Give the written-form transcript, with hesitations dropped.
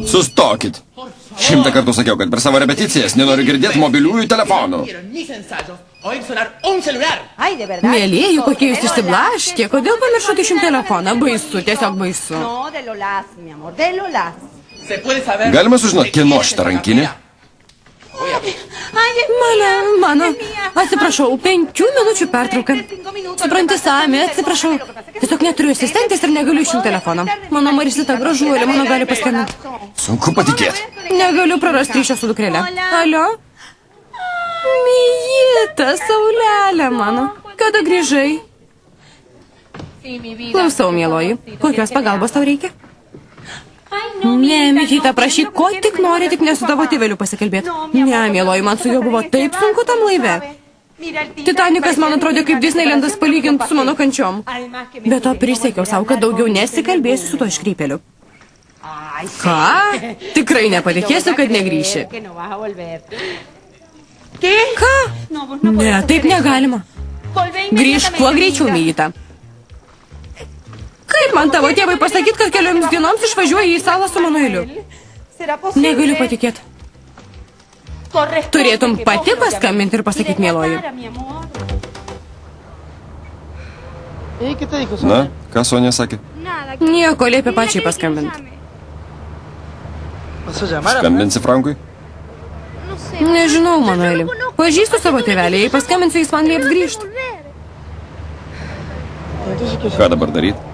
Sustokit. 100 kartų sakiau, kad per savo repeticijas nenoriu girdėti mobiliųjų telefonų. Mėlėjų, kokie jūs išsiblaškė, kodėl pamiršote šim telefoną? Baisu, tiesiog baisu. Galima sužinoti, kieno šitą rankinę? Mano, atsiprašau, 5 minučių pertrauką. Supranti, Sami, atsiprašau. Tiesiog neturiu asistentės ir negaliu šim telefono. Mano Marisita gražuolė, mano gali paskambinti. Sunku patikėti. Negaliu prarasti ryšio su dukrele. Alio? Mijita, saulelė mano. Kada grįžai? Klausau, mieloji. Kokios pagalbos tau reikia? Ne, Mijita, prašyk, ko tik nori, tik ne su tavo tėveliu pasikalbėti. Ne, mieloji, man su juo buvo taip sunku tam laive. Titanikas man atrodė kaip Disneylandas palygint su mano kančiom. Bet to prisiekiau savo, kad daugiau nesikalbėsiu su to iškrypeliu. Ką? Tikrai nepatikėsiu, kad negrįši. Ką? Ne, taip negalima. Grįžk kuo greičiau, Mijita. Kaip man tavo tėvai pasakyti, kad kelioms dienoms išvažiuoji į salą su Manueliu? Negaliu patikėti. Turėtum pati paskambinti ir pasakyti, mieloji. Na, ką Sonja sakė? Nieko, liepė pačiai paskambinti. Skambinsi Frankui? Nežinau, Manueli. Pažįstu savo tėvelį, jei paskambinsiu, jis man lieps grįžti. Ką dabar daryti?